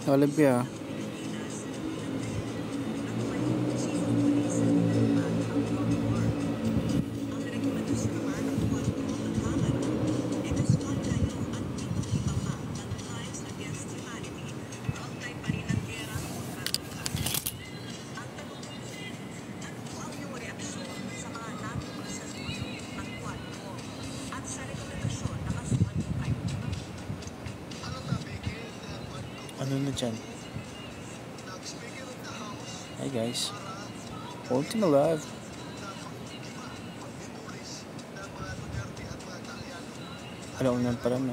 Olivia. Ano na dyan? Hi guys. Ultima Live. Alam mo pala no.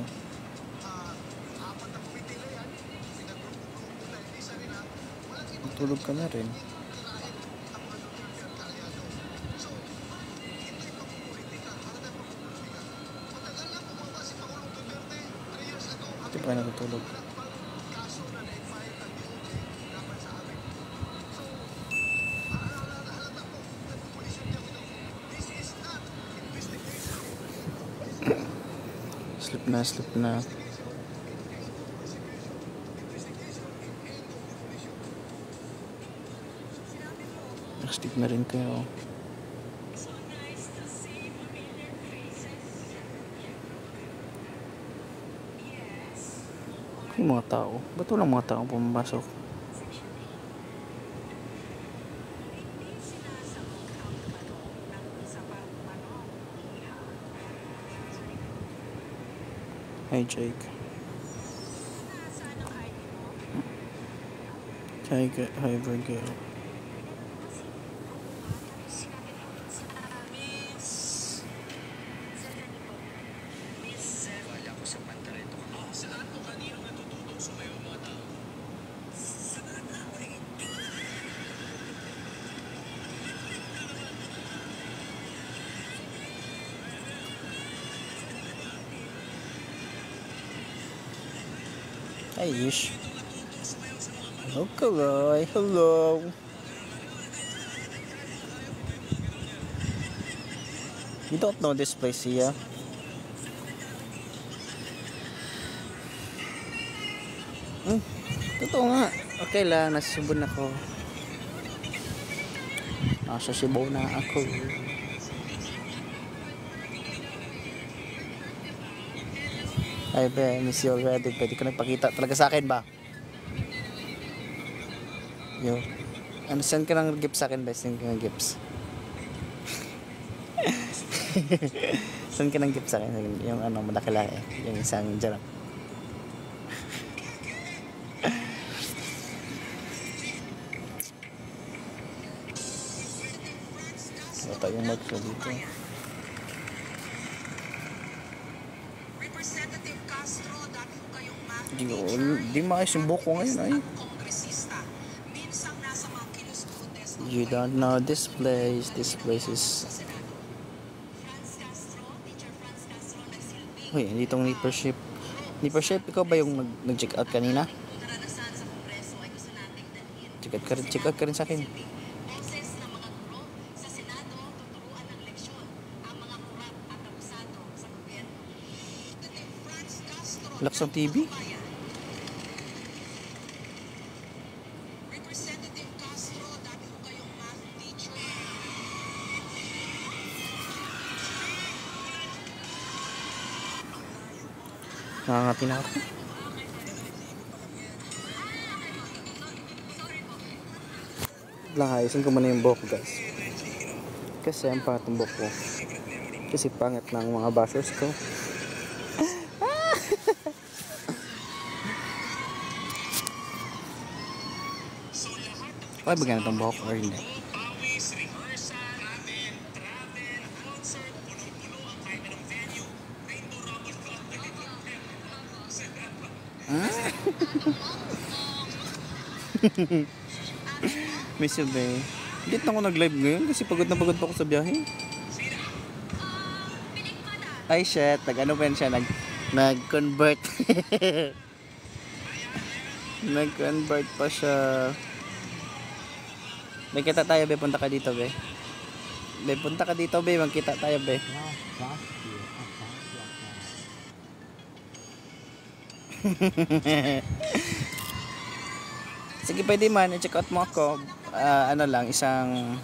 Tulog ka na rin. Hindi pa natutulog. Sleep na, sleep na. Sleep na rin kayo. Yung mga tao. Ba't walang mga tao pumasok? Hi Jake. Hi Virgil. Hi Ish. Hello Kalay. Hello. You don't know this place, Sia. Totoo nga. Okay lang, nasubon ako. Nasa Cebu na ako. Ay be, miss you already. Pwede ka nagpakita talaga sa akin ba? Yo. Ano, send ka ng gift sa akin ba? Send ka ng gifts. Send ka ng gift sa akin. Yung ano, malaki-laki. Yung isang jarap. Wala tayong mag-show dito. Di maayos yung buko ngayon ay. You don't know this place. This place is... Uy, ditong nippership. Nippership, ikaw ba yung nag-check out kanina? Check out ka rin sa akin. Laksang TV? Nangangati na ako. Lang ayusin ko muna yung buhok guys. Kasi ang pangit ng buhok ko. Kasi pangit ng mga bashers ko. Okay ba ganitong buhok or hindi? Miss you, babe. Dito na ako nag-live ngayon kasi pagod na pagod pa ako sa biyahe. Ay, shit. Nag-ano pa yan siya? Nag-convert. Nag-convert pa siya. May kita tayo, be. Punta ka dito, be. Be, punta ka dito, be. Magkita tayo, be. Sige, pwede man. I-check out mo ako. Ano lang, isang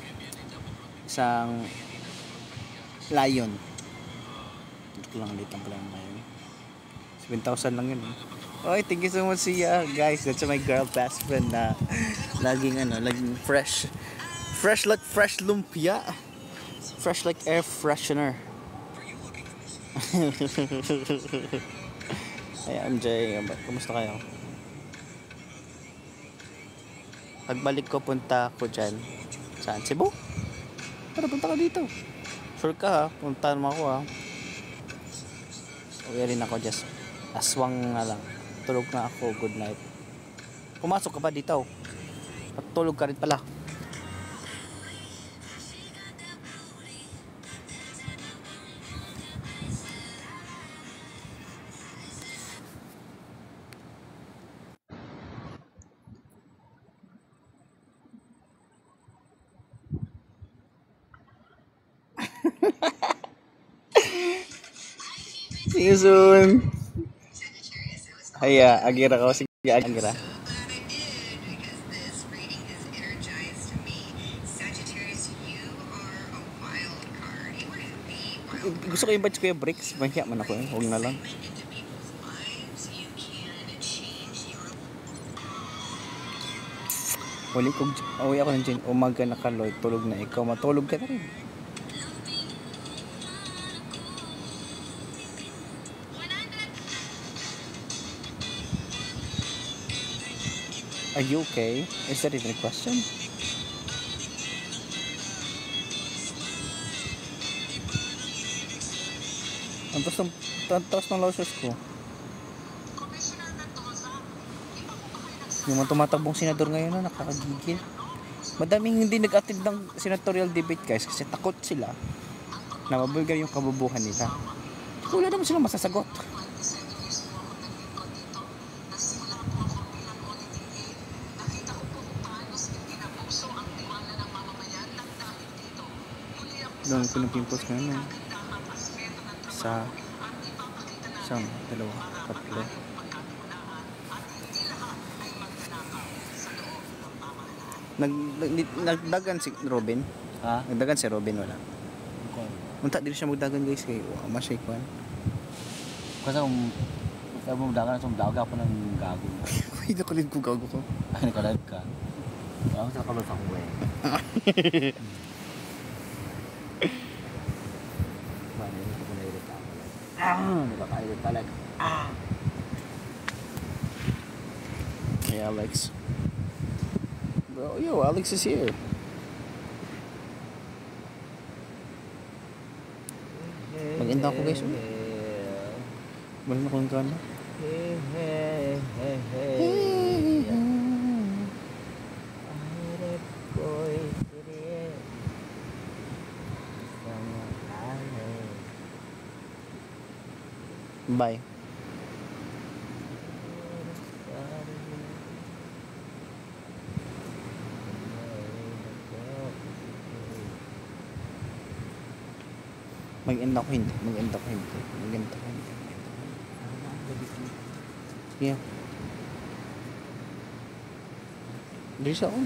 lion. Ito lang ulit ang pala ng lion. 7,000 lang yun. Okay, thank you so much guys. That's my girl best friend na laging fresh. Fresh like fresh lumpia. Fresh like air freshener. Hey MJ, kumusta kayo? Pagbalik ko, punta ko dyan. Saan? Cebu? Tara, punta ka dito. Sure ka ha? Punta naman ako ha. Uwi rin ako, just aswang na lang. Tulog na ako, good night. Pumasok ka pa dito. Patulog ka rin pala. See you soon. Haya, agira ko. Sige, agira. Gusto ko i-invite ko yung breaks. Mahiya man ako eh. Huwag na lang. Uwi ako ng gym. Umaga na kaloy. Tulog na ikaw. Matulog ka na rin. Are you okay? Is that even a question? Ang taas ng losses ko. Yung mga tumatakbong senador ngayon na nakakagigil. Madaming hindi nag-attend ng senatorial debate guys kasi takot sila na mabulgar yung kabubuhan nila. Wala naman silang masasagot. Doon ko ng pimples ngayon. Sa isang, dalawa, tatlo. Nagdagan si Robin. Ha? Nagdagan si Robin wala. Okay. Unta dili siya magdagan guys kay masay kwan. Kasi kaya mo dagan sa daga pa ng gago. Uy, nakulit ko gago ko. Ay, nakalag ka. Ako sa kalot ako eh. Mali, hindi ko nairit ako. Nakakairit talaga. Hey Alex. Bro, yo, Alex is here. Mag-enda ako guys. Wala na kong gana. Bye. Mag-end ako hindi. Yeah. Dito ako.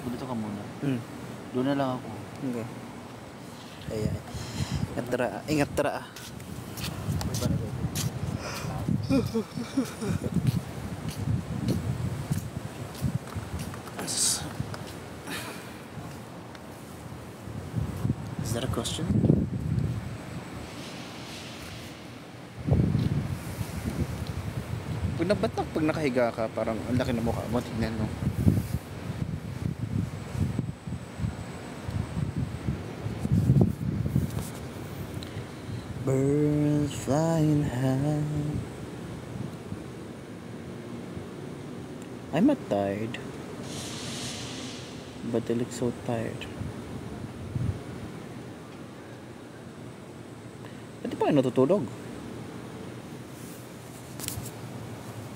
Dito ka muna. Doon na lang ako. Okay. Ayan. Ingat tara. Is that a question? Pag nakahiga ka, parang ang laki na mukha mo. Tignan mo. Birds flying high. I'm not tired, but I look so tired. Ba't di pa kayo natutulog?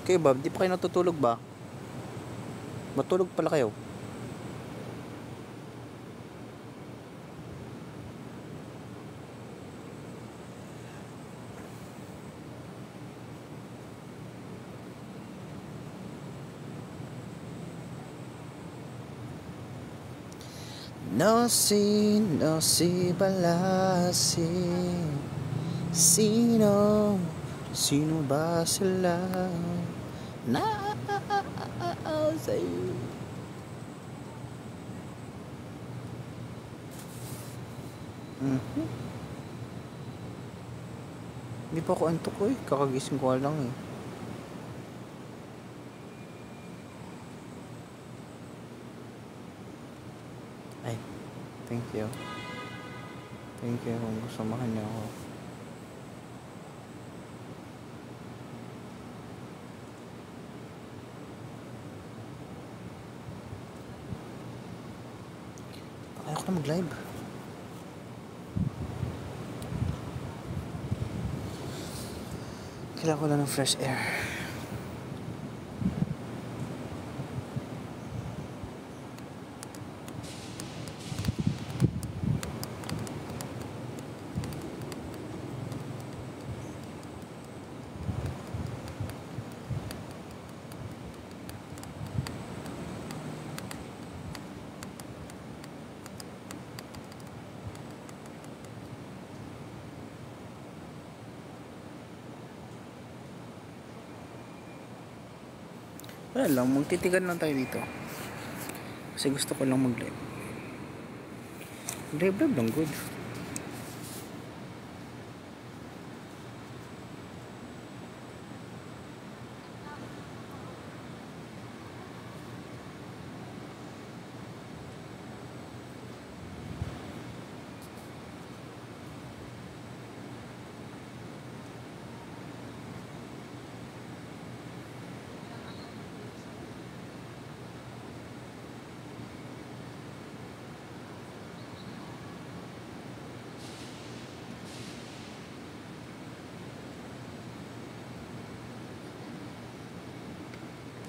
Kayo ba? Di pa kayo natutulog ba? Matulog pala kayo. No sino si Balasi. Sino ba sila? Na sa'yo. Hindi pa ako antok ko eh. Kakagising ko lang eh. Ay, thank you. Thank you kung samahan niyo ako. Ayoko na mag-live. Kailangan ko lang ng fresh air. Wala lang, magtitigan lang tayo dito. Kasi gusto ko lang mag-live. Live lang good.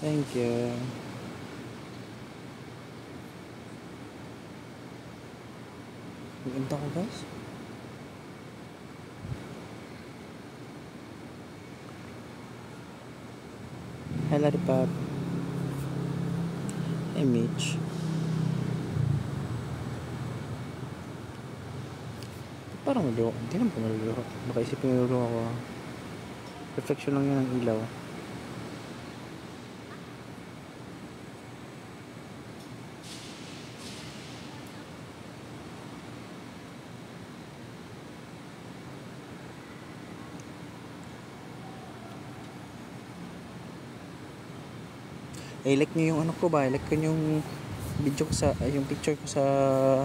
Thank you. Maganda ko guys. Hi Laripap. Hi Mitch. Parang maluloko. Hindi naman pa maluloko. Baka isipin maluloko ako. Reflection lang yun ng ilaw. I-like nyo yung ano ko ba? I-like ko yung video ko sa, yung picture ko sa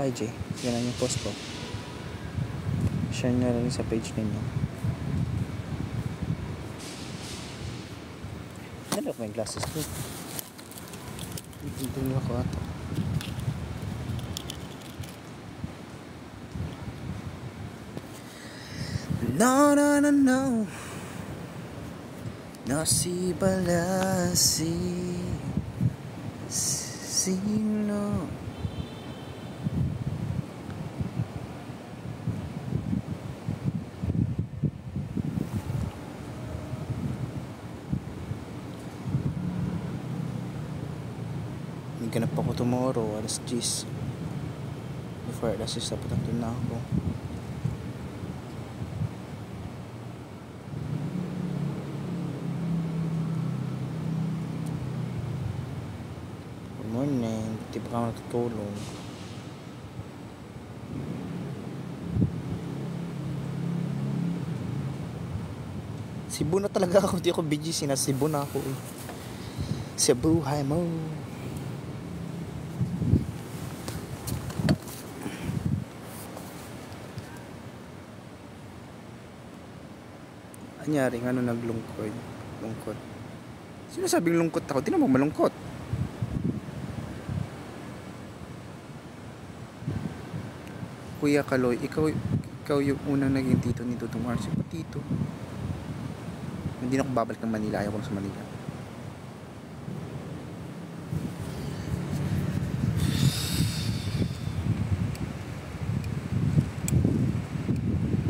IG. Yan ang yung post ko. Share nyo rin sa page ninyo. Nalak may glasses ko. Dito nyo ako ato. No, no, no, no. No si Balasi. Sino? Ganap ako tomorrow, alas 10. Before alas 6 dapat nandun na ako. Good morning, di ba ka natutulog? Cebu na talaga ako, di ako BGC na Cebu na ako eh. Cebu, hi mo. Anyaring ano naglungkot? Lungkot. Sino sabing lungkot ako? Di naman malungkot. Kuya Kaloy, ikaw yung unang naging tito ni Tutong Marcy. Tito. Hindi na ako babalik ng Manila. Ayaw ko na sa Manila.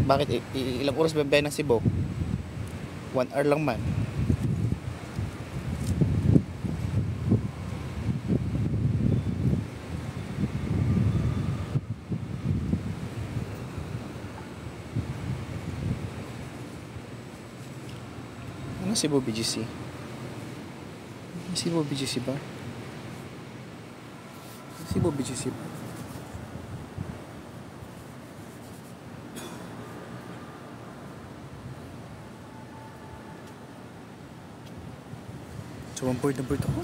Bakit? Ilang oras ba ng Cebu? 1 hour lang man. Si Bobby GC. Si Bobby GC ba? Si Bobby GC ba? So, board na board ako.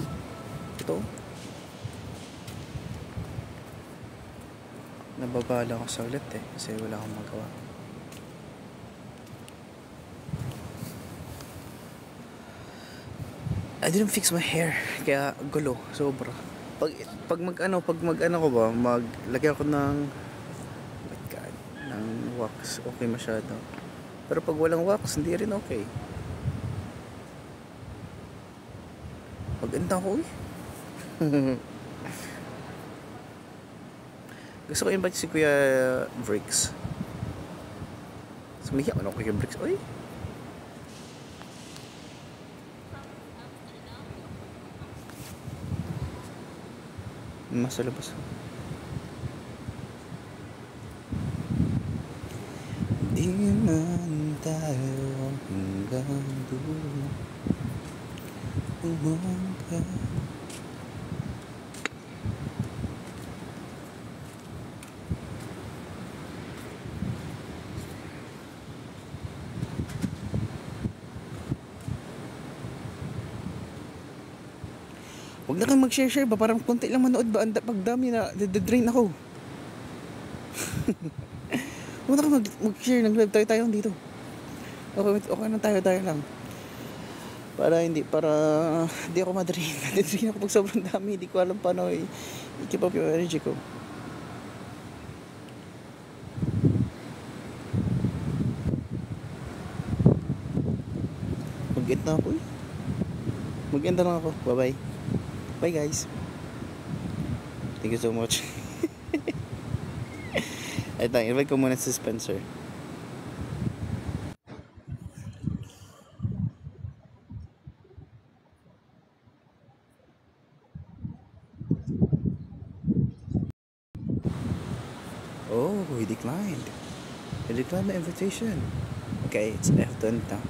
Ito. Nababala ako sa ulit eh. Kasi wala akong magawa. I didn't fix my hair. Kaya gulo. Sobra. Pag mag-ano ko ba, maglagyan ko ng oh my God, ng wax. Okay masyado. Pero pag walang wax, hindi rin okay. Maganda ko eh. Gusto ko invite si Kuya Briggs. Sumiyak ano Kuya Briggs. Oy. Nasa labas. Di man tayo hanggang dulo. Umaga. Huwag na kang mag-share ba? Parang konti lang manood ba? Pagdami na, drain ako. Huwag na kang mag-share. Nag-live tayo dito. Okay na tayo lang. Para hindi ako ma-drain. Na-drain ako pag sobrang dami. Hindi ko alam paano i-keep up yung energy ko. Mag-end na ako eh. Mag-end na lang ako. Bye-bye. Bye guys. Thank you so much. Ito, invite ko muna si Spencer. Oh, he declined. He declined my invitation. Okay, it's F10 now.